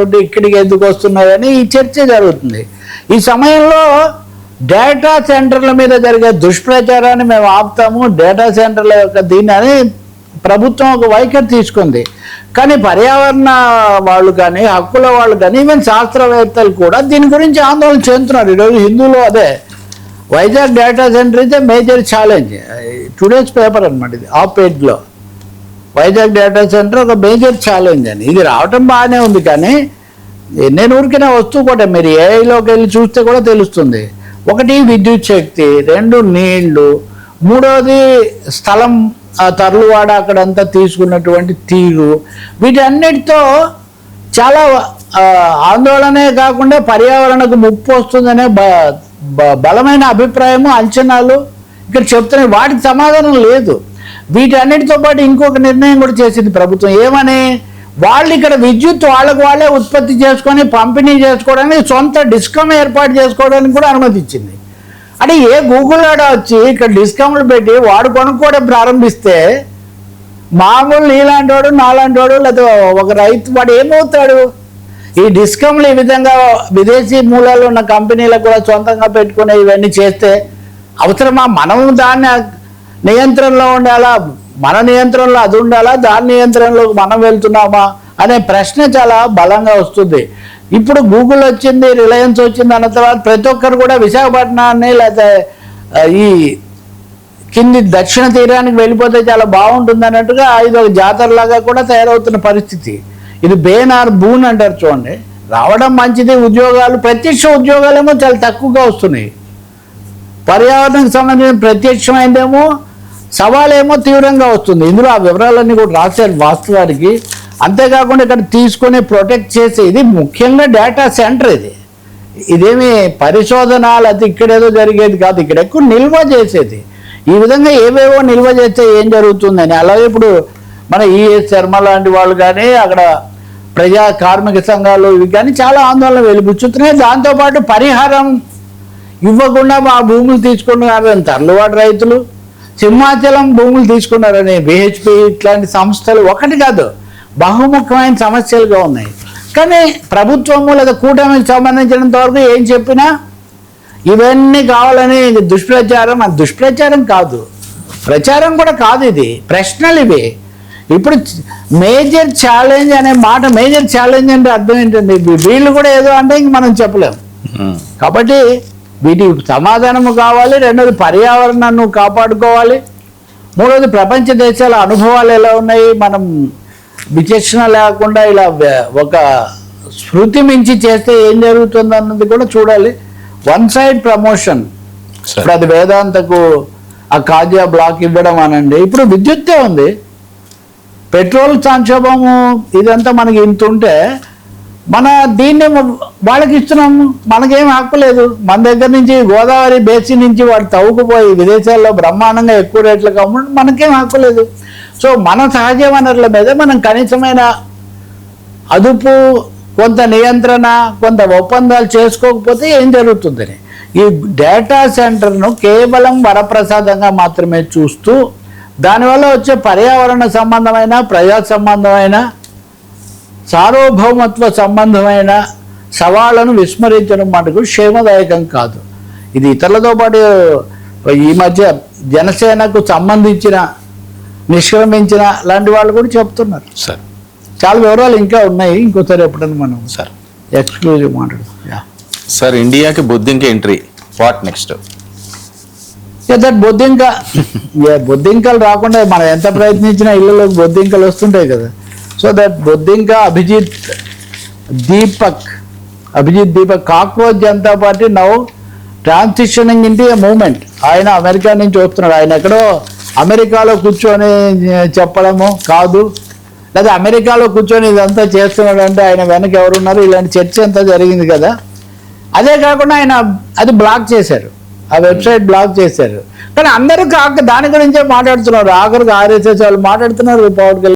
ఇక్కడికి ఎందుకు వస్తున్నాయని ఈ చర్చ జరుగుతుంది. ఈ సమయంలో డేటా సెంటర్ల మీద జరిగే దుష్ప్రచారాన్ని మేము ఆపుతాము, డేటా సెంటర్ల యొక్క దీన్ని అని ప్రభుత్వం ఒక వైఖరి తీసుకుంది. కానీ పర్యావరణ వాళ్ళు కానీ హక్కుల వాళ్ళు కానీ ఈవెన్ శాస్త్రవేత్తలు కూడా దీని గురించి ఆందోళన చెందుతున్నారు. ఈరోజు హిందూలో అదే వైజాగ్ డేటా సెంటర్ అయితే మేజర్ ఛాలెంజ్, టుడేస్ పేపర్ అనమాట, ఇది ఆఫ్ పేజ్లో వైజాగ్ డేటా సెంటర్ ఒక మేజర్ ఛాలెంజ్ అని. ఇది రావటం బాగానే ఉంది, కానీ నేను ఊరికైనా వస్తువు కూడా మీరు ఏఐలోకి వెళ్ళి చూస్తే కూడా తెలుస్తుంది. ఒకటి విద్యుత్ శక్తి, రెండు నీళ్లు, మూడోది స్థలం తరలువాడ అక్కడంతా తీసుకున్నటువంటి తీరు, వీటన్నిటితో చాలా ఆందోళనే కాకుండా పర్యావరణకు ముప్పు వస్తుందనే బలమైన అభిప్రాయము అంచనాలు ఇక్కడ చెప్తున్నాయి. వాటికి సమాధానం లేదు. వీటన్నిటితో పాటు ఇంకొక నిర్ణయం కూడా చేసింది ప్రభుత్వం. ఏమని, వాళ్ళు ఇక్కడ విద్యుత్ వాళ్ళకు వాళ్ళే ఉత్పత్తి చేసుకొని పంపిణీ చేసుకోవడానికి సొంత డిస్కమ్ ఏర్పాటు చేసుకోవడానికి కూడా అనుమతించింది. అంటే ఏ గూగుల్ ఆడ వచ్చి ఇక్కడ డిస్కమ్లు పెట్టి వాడు కొనుక్కోవడం ప్రారంభిస్తే మామూలు నీలాంటి వాడు నాలాంటి వాడు లేదా ఒక రైతు వాడు ఏమవుతాడు? ఈ డిస్కమ్లు ఈ విధంగా విదేశీ మూలాలు ఉన్న కంపెనీలకు కూడా సొంతంగా పెట్టుకునే ఇవన్నీ చేస్తే అవసరమా? మనం దాన్ని నియంత్రణలో ఉండాలా, మన నియంత్రణలో అది ఉండాలా, దాని నియంత్రణలోకి మనం వెళ్తున్నామా అనే ప్రశ్న చాలా బలంగా వస్తుంది. ఇప్పుడు గూగుల్ వచ్చింది, రిలయన్స్ వచ్చింది అన్న తర్వాత ప్రతి ఒక్కరు కూడా విశాఖపట్నాన్ని లేదా ఈ కింది దక్షిణ తీరానికి వెళ్ళిపోతే చాలా బాగుంటుంది అన్నట్టుగా ఇది ఒక జాతరలాగా కూడా తయారవుతున్న పరిస్థితి. ఇది బేన్ ఆర్ బూన్ అంటారు చూడండి. రావడం మంచిది, ఉద్యోగాలు, ప్రత్యక్ష ఉద్యోగాలేమో చాలా తక్కువగా వస్తున్నాయి. పర్యావరణానికి సంబంధించిన ప్రత్యక్షమైందేమో సవాలేమో తీవ్రంగా వస్తుంది. ఇందులో ఆ వివరాలన్నీ కూడా రాశారు వాస్తవానికి. అంతేకాకుండా ఇక్కడ తీసుకొని ప్రొటెక్ట్ చేసే ఇది ముఖ్యంగా డేటా సెంటర్. ఇదేమి పరిశోధన లేకపోతే ఇక్కడేదో జరిగేది కాదు, ఇక్కడ ఎక్కువ నిల్వ చేసేది. ఈ విధంగా ఏవేవో నిల్వ చేస్తే ఏం జరుగుతుందని. అలాగే ఇప్పుడు మన ఈఎస్ శర్మ లాంటి వాళ్ళు కానీ అక్కడ ప్రజా కార్మిక సంఘాలు ఇవి కానీ చాలా ఆందోళన వెలిబుచ్చుతున్నాయి. దాంతోపాటు పరిహారం ఇవ్వకుండా మా భూములు తీసుకున్నారని తరలువాడు రైతులు, సింహాచలం భూములు తీసుకున్నారని బిహెచ్పి ఇట్లాంటి సంస్థలు ఒకటి కాదు బహుముఖ్యమైన సమస్యలుగా ఉన్నాయి. కానీ ప్రభుత్వము లేదా కూటమికి సంబంధించినంత వరకు ఏం చెప్పినా ఇవన్నీ కావాలని దుష్ప్రచారం. అది దుష్ప్రచారం కాదు, ప్రచారం కూడా కాదు, ఇది ప్రశ్నలు ఇవి. ఇప్పుడు మేజర్ ఛాలెంజ్ అనే మాట, మేజర్ ఛాలెంజ్ అంటే అర్థం ఏంటండి? వీళ్ళు కూడా ఏదో అంటే ఇంక మనం చెప్పలేము. కాబట్టి వీటికి సమాధానము కావాలి. రెండోది పర్యావరణాన్ని కాపాడుకోవాలి. మూడోది ప్రపంచ దేశాల అనుభవాలు ఎలా ఉన్నాయి, మనం విచక్షణ లేకుండా ఇలా ఒక శృతి మించి చేస్తే ఏం జరుగుతుంది అన్నది కూడా చూడాలి. వన్ సైడ్ ప్రమోషన్, ఇప్పుడు అది వేదాంతకు ఆ కాజా బ్లాక్ ఇవ్వడం అనండి. ఇప్పుడు విద్యుత్తే ఉంది, పెట్రోల్ సంక్షోభము ఇదంతా మనకి ఇంత ఉంటే మన దీన్ని వాళ్ళకి ఇస్తున్నాము, మనకేం హక్కు లేదు. మన దగ్గర నుంచి గోదావరి బేసిన్ నుంచి వాడు తవ్వుకుపోయి విదేశాల్లో బ్రహ్మాండంగా ఎక్కువ రేట్లకు అమ్మడం మనకేం హక్కు లేదు. సో మన సహజ వనరుల మీద మనం కనీసమైన అదుపు, కొంత నియంత్రణ, కొంత ఒప్పందాలు చేసుకోకపోతే ఏం జరుగుతుందని ఈ డేటా సెంటర్ను కేవలం వరప్రసాదంగా మాత్రమే చూస్తూ దానివల్ల వచ్చే పర్యావరణ సంబంధమైన, ప్రజా సంబంధమైన, సార్వభౌమత్వ సంబంధమైన సవాళ్లను విస్మరించడం మటుకు క్షేమదాయకం కాదు. ఇది ఇతరులతో పాటు ఈ మధ్య జనసేనకు సంబంధించిన నిష్క్రమించిన లాంటి వాళ్ళు కూడా చెప్తున్నారు. సార్ చాలా వివరాలు ఇంకా ఉన్నాయి, ఇంకోసారి ఎప్పుడన్నా మనం సార్ ఎక్స్క్లూజివ్ మాట్లాడుతాం. సార్ ఇండియాకి బొద్దింక ఎంట్రీ, వాట్ నెక్స్ట్? దట్ బొద్దింకలు రాకుండా మనం ఎంత ప్రయత్నించినా ఇళ్ళలోకి బొద్దింకలు వస్తుంటాయి కదా. సో దట్ బొద్దింక Abhijit Deepak cockroach Janata party now transitioning into a moment. ఆయన అమెరికా నుంచి వస్తున్నాడు. ఆయన ఎక్కడో అమెరికాలో కూర్చొని చెప్పడము కాదు, లేదా అమెరికాలో కూర్చొని ఇదంతా చేస్తున్నాడు అంటే ఆయన వెనక ఎవరున్నారు, ఇలాంటి చర్చ అంతా జరిగింది కదా. అదే కాకుండా ఆయన అది బ్లాక్ చేశారు, ఆ వెబ్సైట్ బ్లాక్ చేశారు. కానీ అందరూ దాని గురించే మాట్లాడుతున్నారు. ఆఖరికి ఆర్ఎస్ఎస్ వాళ్ళు మాట్లాడుతున్నారు, పవన్ కళ్యాణ్